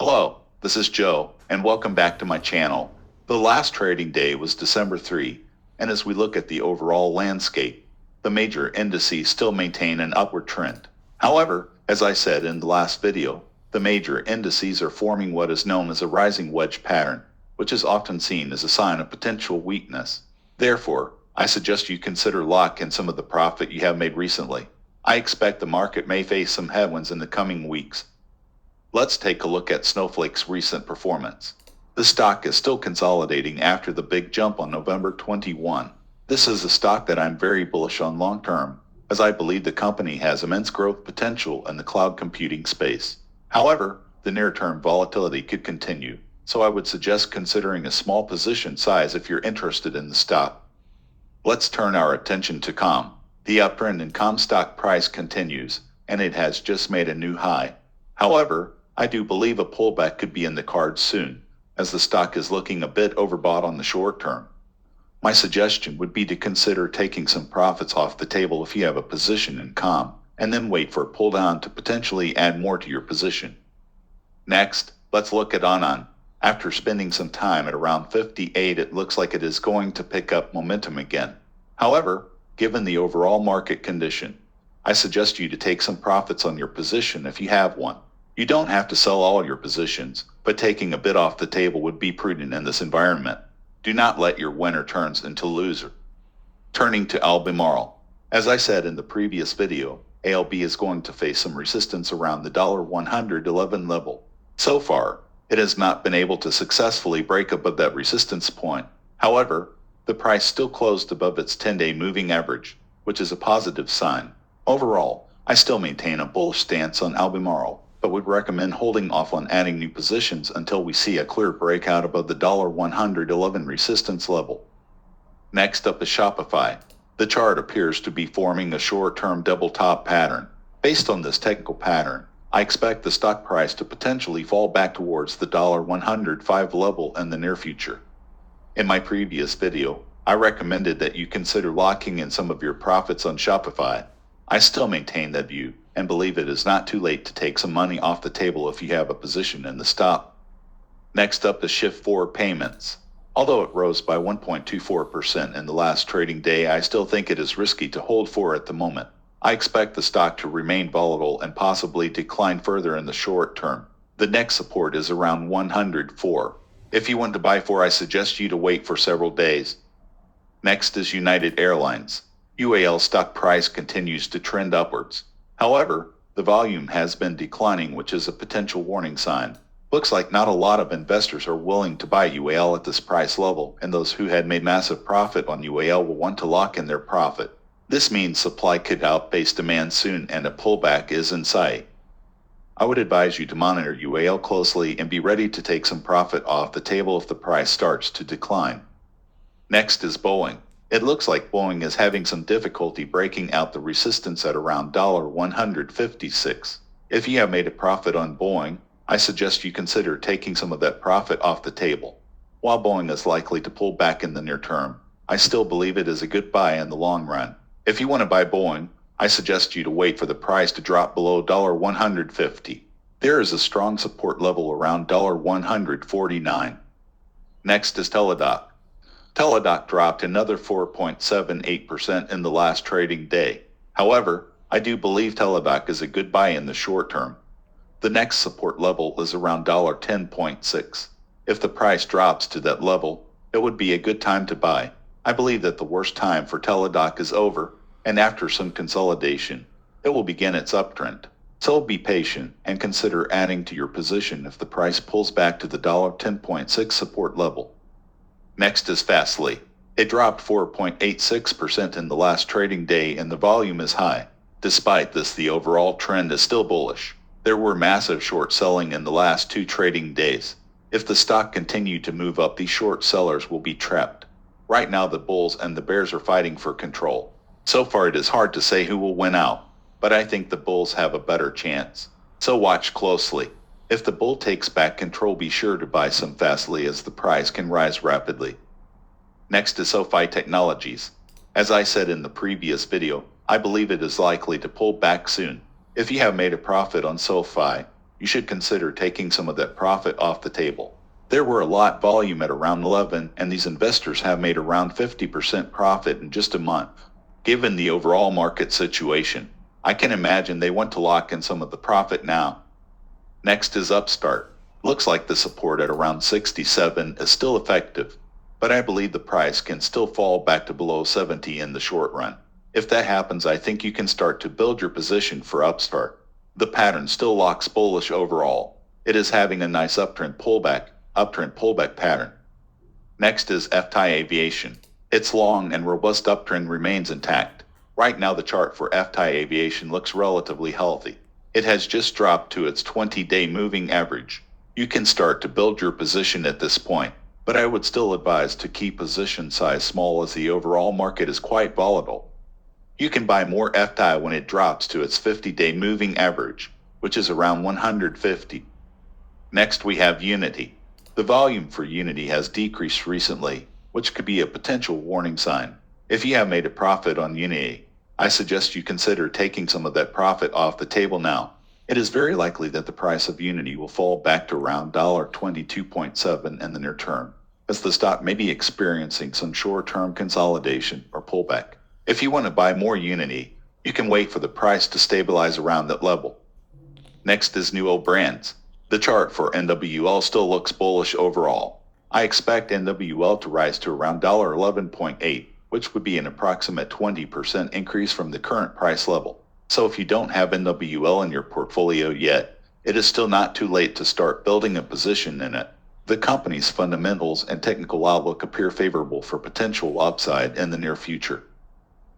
Hello, this is Joe, and welcome back to my channel. The last trading day was December 3, and as we look at the overall landscape, the major indices still maintain an upward trend. However, as I said in the last video, the major indices are forming what is known as a rising wedge pattern, which is often seen as a sign of potential weakness. Therefore, I suggest you consider locking some of the profit you have made recently. I expect the market may face some headwinds in the coming weeks. Let's take a look at Snowflake's recent performance. The stock is still consolidating after the big jump on November 21. This is a stock that I'm very bullish on long term, as I believe the company has immense growth potential in the cloud computing space. However, the near-term volatility could continue, so I would suggest considering a small position size if you're interested in the stock. Let's turn our attention to COM. The uptrend in COM stock price continues, and it has just made a new high. However, I do believe a pullback could be in the cards soon, as the stock is looking a bit overbought on the short term. My suggestion would be to consider taking some profits off the table if you have a position in COM, and then wait for a pull down to potentially add more to your position. Next, let's look at ONON. After spending some time at around 58, it looks like it is going to pick up momentum again. However, given the overall market condition, I suggest you to take some profits on your position if you have one. You don't have to sell all your positions, but taking a bit off the table would be prudent in this environment. Do not let your winner turns into loser. Turning to Albemarle. As I said in the previous video, ALB is going to face some resistance around the $111 level. So far, it has not been able to successfully break above that resistance point. However, the price still closed above its 10-day moving average, which is a positive sign. Overall, I still maintain a bullish stance on Albemarle, but would recommend holding off on adding new positions until we see a clear breakout above the $111 resistance level. Next up is Shopify. The chart appears to be forming a short-term double top pattern. Based on this technical pattern, I expect the stock price to potentially fall back towards the $105 level in the near future. In my previous video, I recommended that you consider locking in some of your profits on Shopify. I still maintain that view and believe it is not too late to take some money off the table if you have a position in the stock. Next up is Shift4 Payments. Although it rose by 1.24% in the last trading day, I still think it is risky to hold for at the moment. I expect the stock to remain volatile and possibly decline further in the short term. The next support is around 104. If you want to buy for, I suggest you to wait for several days. Next is United Airlines. UAL stock price continues to trend upwards. However, the volume has been declining, which is a potential warning sign. Looks like not a lot of investors are willing to buy UAL at this price level, and those who had made massive profit on UAL will want to lock in their profit. This means supply could outpace demand soon and a pullback is in sight. I would advise you to monitor UAL closely and be ready to take some profit off the table if the price starts to decline. Next is Boeing. It looks like Boeing is having some difficulty breaking out the resistance at around $156. If you have made a profit on Boeing, I suggest you consider taking some of that profit off the table. While Boeing is likely to pull back in the near term, I still believe it is a good buy in the long run. If you want to buy Boeing, I suggest you to wait for the price to drop below $150. There is a strong support level around $149. Next is TDOC. TDOC dropped another 4.78% in the last trading day. However, I do believe TDOC is a good buy in the short term. The next support level is around $10.6. If the price drops to that level, it would be a good time to buy. I believe that the worst time for TDOC is over, and after some consolidation, it will begin its uptrend. So be patient and consider adding to your position if the price pulls back to the $10.6 support level. Next is FSLY. It dropped 4.86% in the last trading day and the volume is high. Despite this, the overall trend is still bullish. There were massive short selling in the last 2 trading days. If the stock continued to move up, these short sellers will be trapped. Right now the bulls and the bears are fighting for control. So far it is hard to say who will win out, but I think the bulls have a better chance. So watch closely. If the bull takes back control, be sure to buy some FSLY as the price can rise rapidly. Next is SoFi Technologies. As I said in the previous video, I believe it is likely to pull back soon. If you have made a profit on SoFi, you should consider taking some of that profit off the table. There were a lot volume at around 11, and these investors have made around 50% profit in just a month. Given the overall market situation, I can imagine they want to lock in some of the profit now. Next is Upstart. Looks like the support at around 67 is still effective, but I believe the price can still fall back to below 70 in the short run. If that happens, I think you can start to build your position for Upstart. The pattern still looks bullish overall. It is having a nice uptrend pullback pattern. Next is FSLY Aviation. Its long and robust uptrend remains intact. Right now the chart for FSLY Aviation looks relatively healthy. It has just dropped to its 20-day moving average. You can start to build your position at this point, but I would still advise to keep position size small as the overall market is quite volatile. You can buy more FSLY when it drops to its 50-day moving average, which is around 150. Next we have Unity. The volume for Unity has decreased recently, which could be a potential warning sign. If you have made a profit on Unity, I suggest you consider taking some of that profit off the table now. It is very likely that the price of Unity will fall back to around $22.7 in the near term, as the stock may be experiencing some short-term consolidation or pullback. If you want to buy more Unity, you can wait for the price to stabilize around that level. Next is Newell Brands. The chart for NWL still looks bullish overall. I expect NWL to rise to around $11.8, which would be an approximate 20% increase from the current price level. So if you don't have NWL in your portfolio yet, it is still not too late to start building a position in it. The company's fundamentals and technical outlook appear favorable for potential upside in the near future.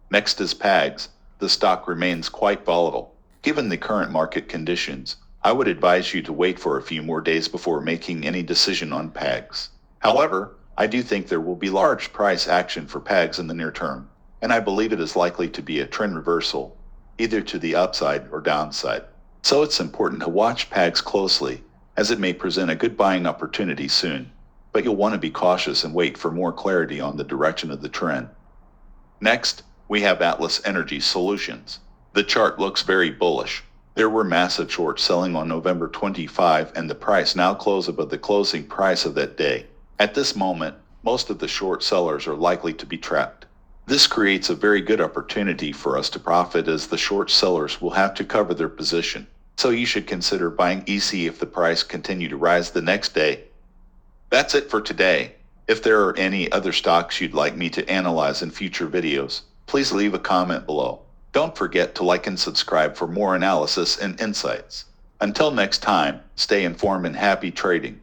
Next is PAGS. The stock remains quite volatile. Given the current market conditions, I would advise you to wait for a few more days before making any decision on PAGS. However, I do think there will be large price action for PAGS in the near term, and I believe it is likely to be a trend reversal, either to the upside or downside. So it's important to watch PAGS closely, as it may present a good buying opportunity soon, but you'll want to be cautious and wait for more clarity on the direction of the trend. Next, we have Atlas Energy Solutions. The chart looks very bullish. There were massive short selling on November 25, and the price now closed above the closing price of that day. At this moment, most of the short sellers are likely to be trapped. This creates a very good opportunity for us to profit, as the short sellers will have to cover their position. So you should consider buying EC if the price continue to rise the next day. That's it for today. If there are any other stocks you'd like me to analyze in future videos, please leave a comment below. Don't forget to like and subscribe for more analysis and insights. Until next time, stay informed and happy trading.